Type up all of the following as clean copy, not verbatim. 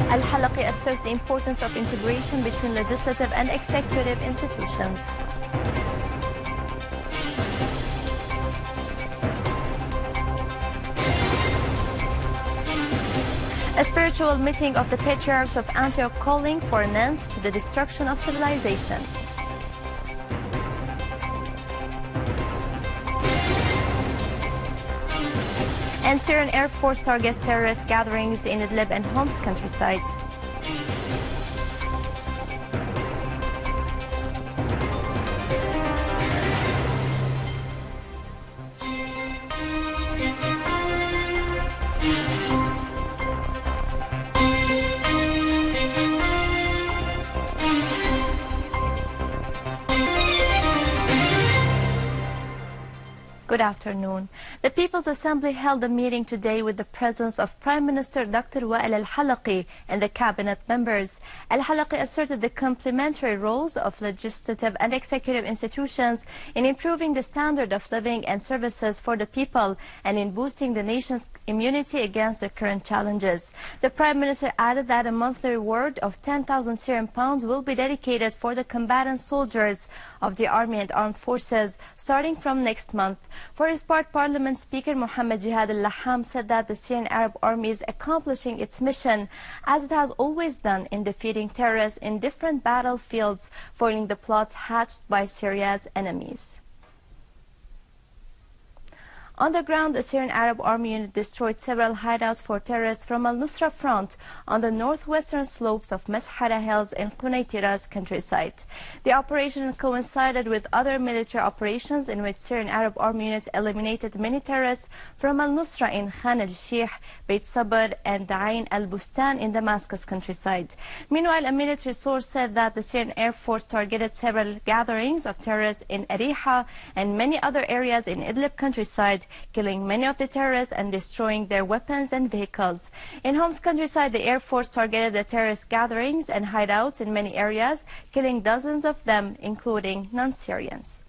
Al-Halaqi asserts the importance of integration between legislative and executive institutions. A spiritual meeting of the Patriarchs of Antioch calling for an end to the destruction of civilization. And Syrian Air Force targets terrorist gatherings in Idlib and Homs countryside. Good afternoon. The People's Assembly held a meeting today with the presence of Prime Minister Dr. Wael al-Halaqi and the cabinet members. Al-Halaqi asserted the complementary roles of legislative and executive institutions in improving the standard of living and services for the people and in boosting the nation's immunity against the current challenges. The Prime Minister added that a monthly reward of 10,000 Syrian pounds will be dedicated for the combatant soldiers of the army and armed forces starting from next month. For his part, Parliament Speaker Mohammed Jihad al-Laham said that the Syrian Arab Army is accomplishing its mission as it has always done in defeating terrorists in different battlefields, foiling the plots hatched by Syria's enemies. On the ground, the Syrian Arab Army unit destroyed several hideouts for terrorists from al-Nusra front on the northwestern slopes of Mashara Hills in Qunaytira's countryside. The operation coincided with other military operations in which Syrian Arab Army units eliminated many terrorists from al-Nusra in Khan al-Sheikh, Beit Sabr and Ain al-Bustan in Damascus countryside. Meanwhile, a military source said that the Syrian Air Force targeted several gatherings of terrorists in Ariha and many other areas in Idlib countryside, killing many of the terrorists and destroying their weapons and vehicles. In Homs countryside, the Air Force targeted the terrorist gatherings and hideouts in many areas, killing dozens of them, including non-Syrians.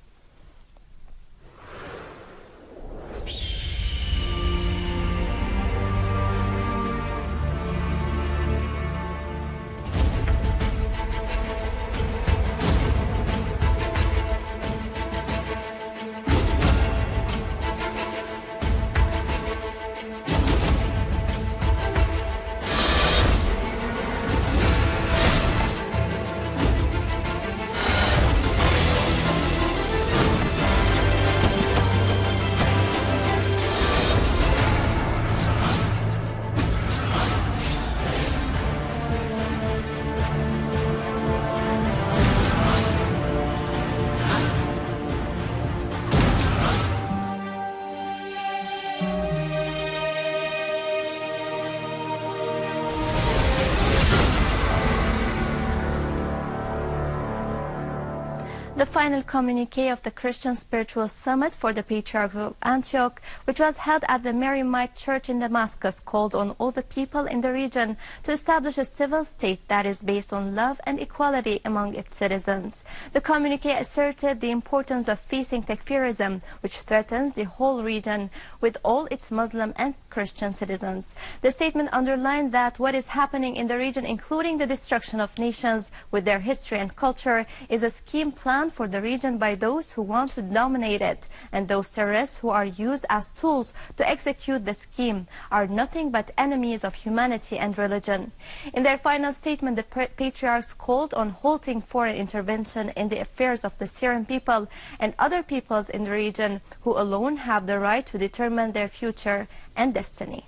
The final communique of the Christian Spiritual Summit for the Patriarchs of Antioch, which was held at the Maryamite Church in Damascus, called on all the people in the region to establish a civil state that is based on love and equality among its citizens. The communique asserted the importance of facing Takfirism, which threatens the whole region with all its Muslim and Christian citizens. The statement underlined that what is happening in the region, including the destruction of nations with their history and culture, is a scheme planned for the region by those who want to dominate it, and those terrorists who are used as tools to execute the scheme are nothing but enemies of humanity and religion. In their final statement, the patriarchs called on halting foreign intervention in the affairs of the Syrian people and other peoples in the region who alone have the right to determine their future and destiny.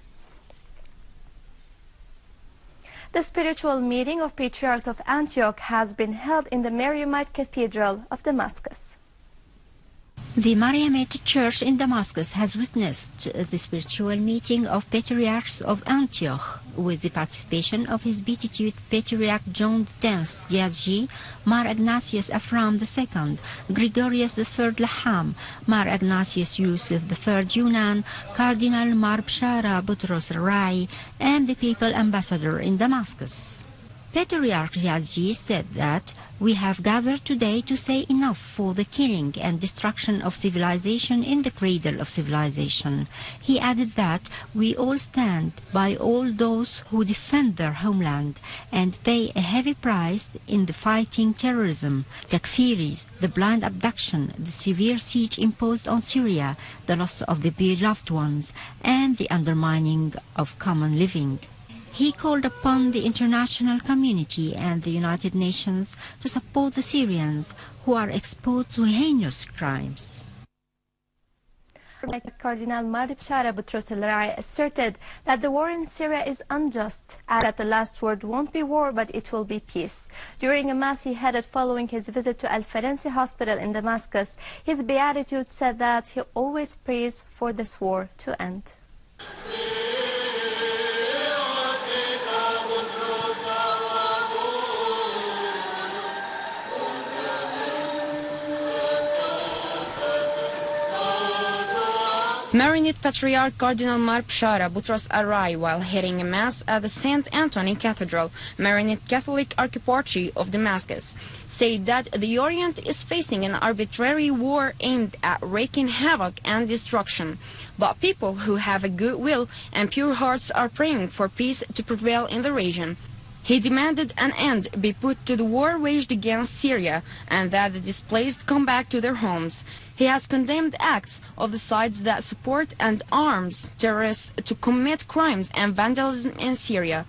The spiritual meeting of Patriarchs of Antioch has been held in the Maryamite Cathedral of Damascus. The Maryamite Church in Damascus has witnessed the spiritual meeting of Patriarchs of Antioch with the participation of His Beatitude Patriarch John X Yazji, Mar Ignatius Ephraim II, Gregorius III Laham, Mar Ignatius Yusuf III Yunan, Cardinal Mar Bashar Butros Rai, and the Papal Ambassador in Damascus. Patriarch Yazji said that we have gathered today to say enough for the killing and destruction of civilization in the cradle of civilization. He added that we all stand by all those who defend their homeland and pay a heavy price in the fighting terrorism, Takfiris, the blind abduction, the severe siege imposed on Syria, the loss of the beloved ones, and the undermining of common living. He called upon the international community and the United Nations to support the Syrians who are exposed to heinous crimes. Cardinal Bashar asserted that the war in Syria is unjust, and that the last word won't be war, but it will be peace. During a mass he headed following his visit to al-Faransi hospital in Damascus, his beatitude said that he always prays for this war to end. Maronite Patriarch Cardinal Bashar Boutros Arrai, while heading a mass at the St. Anthony Cathedral, Maronite Catholic Archparchy of Damascus, said that the Orient is facing an arbitrary war aimed at wreaking havoc and destruction. But people who have a good will and pure hearts are praying for peace to prevail in the region. He demanded an end be put to the war waged against Syria and that the displaced come back to their homes. He has condemned acts of the sides that support and arms terrorists to commit crimes and vandalism in Syria.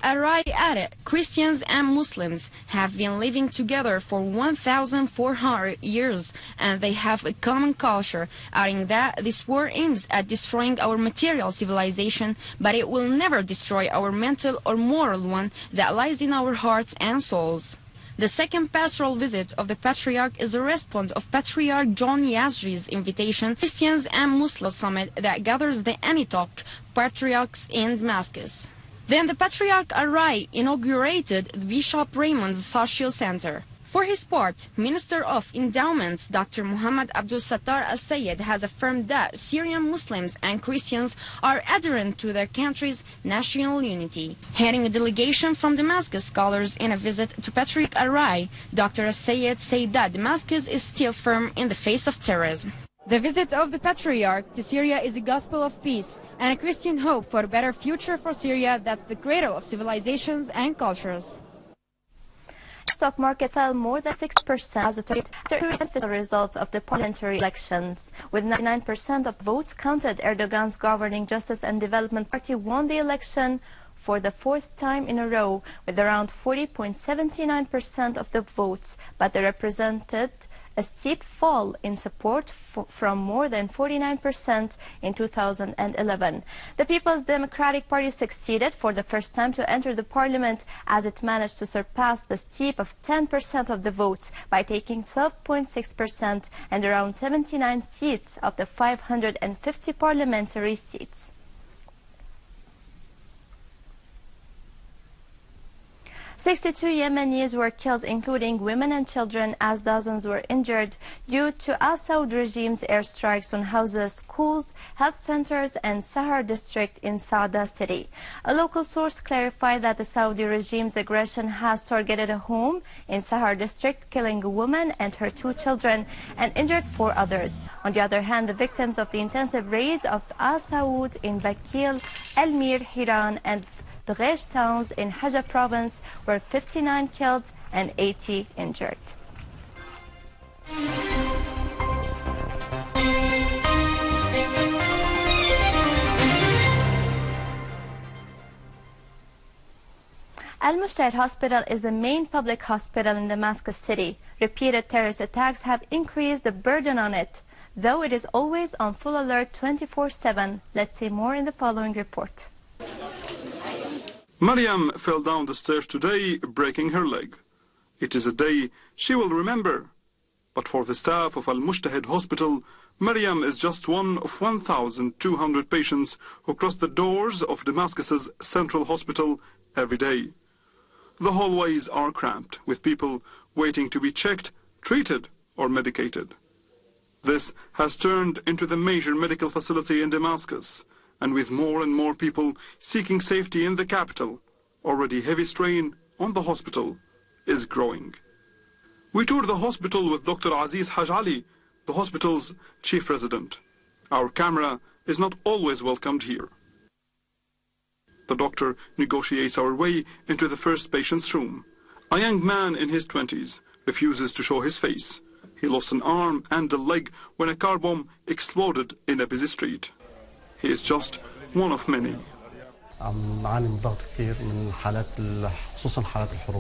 Arrai added, Christians and Muslims have been living together for 1,400 years and they have a common culture, adding that this war aims at destroying our material civilization, but it will never destroy our mental or moral one that lies in our hearts and souls. The second pastoral visit of the Patriarch is a response of Patriarch John Yazji's invitation to Christians and Muslim summit that gathers the Anitok Patriarchs in Damascus. Then the Patriarch Arrai inaugurated the Bishop Raymond's Social Center. For his part, Minister of Endowments Dr. Muhammad Abdul Sattar al-Sayed has affirmed that Syrian Muslims and Christians are adherent to their country's national unity. Heading a delegation from Damascus scholars in a visit to Patriarch Arrai, Dr. al-Sayed said that Damascus is still firm in the face of terrorism. The visit of the Patriarch to Syria is a gospel of peace and a Christian hope for a better future for Syria that's the cradle of civilizations and cultures. Stock market fell more than 6% as the results of the parliamentary elections. With 99% of votes counted, Erdogan's governing Justice and Development Party won the election for the fourth time in a row with around 40.79% of the votes, but they represented a steep fall in support from more than 49% in 2011. The People's Democratic Party succeeded for the first time to enter the parliament as it managed to surpass the steep of 10% of the votes by taking 12.6% and around 79 seats of the 550 parliamentary seats. 62 Yemenis were killed, including women and children, as dozens were injured due to al-Assad regime's airstrikes on houses, schools, health centers, and Sahar district in Saada city. A local source clarified that the Saudi regime's aggression has targeted a home in Sahar district, killing a woman and her 2 children and injured 4 others. On the other hand, the victims of the intensive raids of al-Saud in Bakil, El-Mir, Hiran, and the Ghesh towns in Haja province were 59 killed and 80 injured. Al-Mushtahid Hospital is the main public hospital in Damascus city. Repeated terrorist attacks have increased the burden on it, though it is always on full alert 24/7. Let's see more in the following report. Mariam fell down the stairs today, breaking her leg. It is a day she will remember. But for the staff of Al-Mushtahid Hospital, Mariam is just one of 1,200 patients who cross the doors of Damascus's central hospital every day. The hallways are cramped, with people waiting to be checked, treated, or medicated. This has turned into the major medical facility in Damascus, and with more and more people seeking safety in the capital, already heavy strain on the hospital is growing. We toured the hospital with Dr. Aziz Haj Ali, the hospital's chief resident. Our camera is not always welcomed here. The doctor negotiates our way into the first patient's room. A young man in his 20s refuses to show his face. He lost an arm and a leg when a car bomb exploded in a busy street. He is just one of many.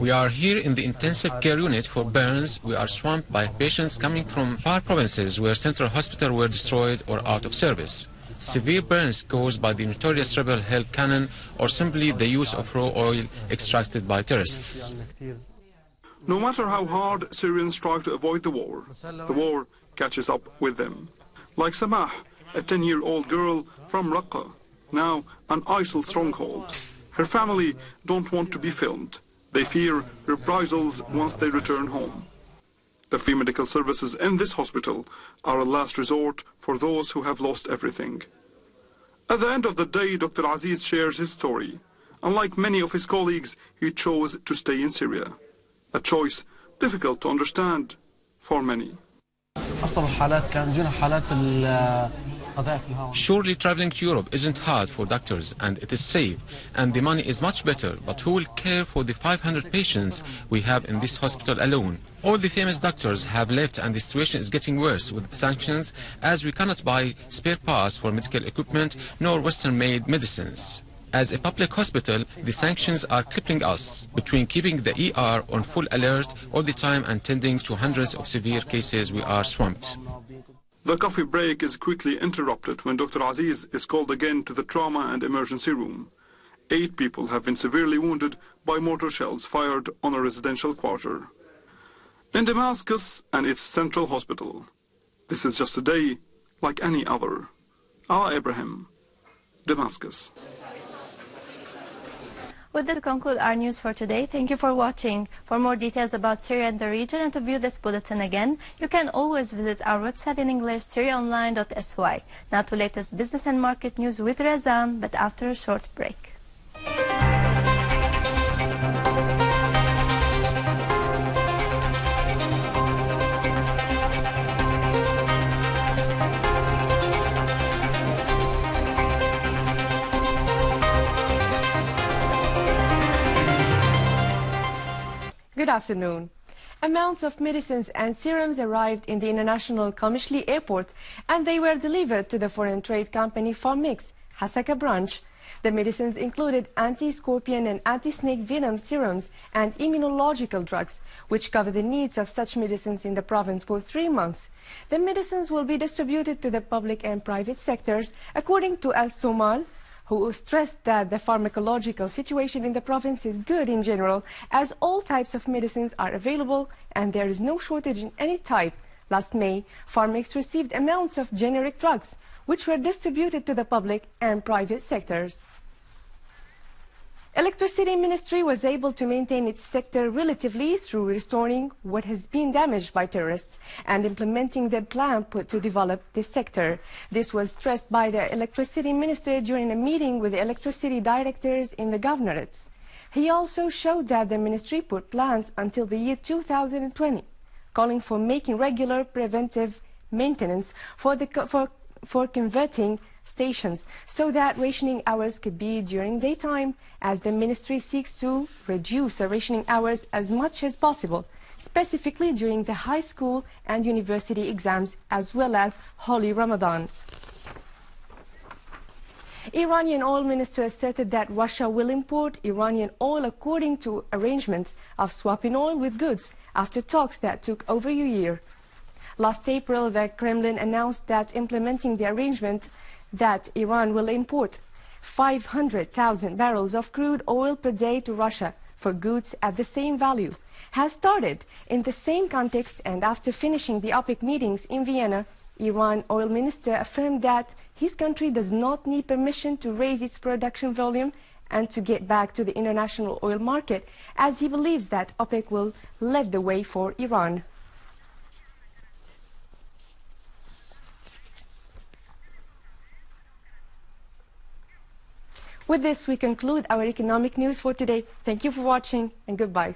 We are here in the intensive care unit for burns. We are swamped by patients coming from far provinces where central hospitals were destroyed or out of service. Severe burns caused by the notorious rebel held cannon or simply the use of raw oil extracted by terrorists. No matter how hard Syrians try to avoid the war catches up with them. Like Samah, a 10-year-old girl from Raqqa, now an ISIL stronghold. Her family don't want to be filmed. They fear reprisals once they return home. The free medical services in this hospital are a last resort for those who have lost everything. At the end of the day, Dr. Aziz shares his story. Unlike many of his colleagues, he chose to stay in Syria. A choice difficult to understand for many. Surely traveling to Europe isn't hard for doctors and it is safe and the money is much better, but who will care for the 500 patients we have in this hospital alone? All the famous doctors have left and the situation is getting worse with the sanctions as we cannot buy spare parts for medical equipment nor Western-made medicines. As a public hospital, the sanctions are crippling us between keeping the ER on full alert all the time and tending to hundreds of severe cases. We are swamped. The coffee break is quickly interrupted when Dr. Aziz is called again to the trauma and emergency room. 8 people have been severely wounded by mortar shells fired on a residential quarter in Damascus and its central hospital. This is just a day like any other. Ibrahim, Damascus. With that, we conclude our news for today. Thank you for watching. For more details about Syria and the region and to view this bulletin again, you can always visit our website in English, syriaonline.sy. Now to latest business and market news with Razan, but after a short break. Good afternoon. Amounts of medicines and serums arrived in the international Qamishli airport and they were delivered to the foreign trade company Pharmix, Hasaka branch. The medicines included anti-scorpion and anti-snake venom serums and immunological drugs, which cover the needs of such medicines in the province for 3 months. The medicines will be distributed to the public and private sectors, according to Al-Somal, who stressed that the pharmacological situation in the province is good in general, as all types of medicines are available and there is no shortage in any type. Last May, Pharmix received amounts of generic drugs, which were distributed to the public and private sectors. Electricity Ministry was able to maintain its sector relatively through restoring what has been damaged by terrorists and implementing the plan put to develop this sector. This was stressed by the Electricity Minister during a meeting with the electricity directors in the governorates. He also showed that the ministry put plans until the year 2020, calling for making regular preventive maintenance for converting stations so that rationing hours could be during daytime, as the ministry seeks to reduce the rationing hours as much as possible, specifically during the high school and university exams as well as Holy Ramadan. Iranian oil minister asserted that Russia will import Iranian oil according to arrangements of swapping oil with goods after talks that took over a year. Last April, the Kremlin announced that implementing the arrangement that Iran will import 500,000 barrels of crude oil per day to Russia for goods at the same value has started in the same context, and after finishing the OPEC meetings in Vienna, Iran oil minister affirmed that his country does not need permission to raise its production volume and to get back to the international oil market, as he believes that OPEC will lead the way for Iran. With this, we conclude our economic news for today. Thank you for watching and goodbye.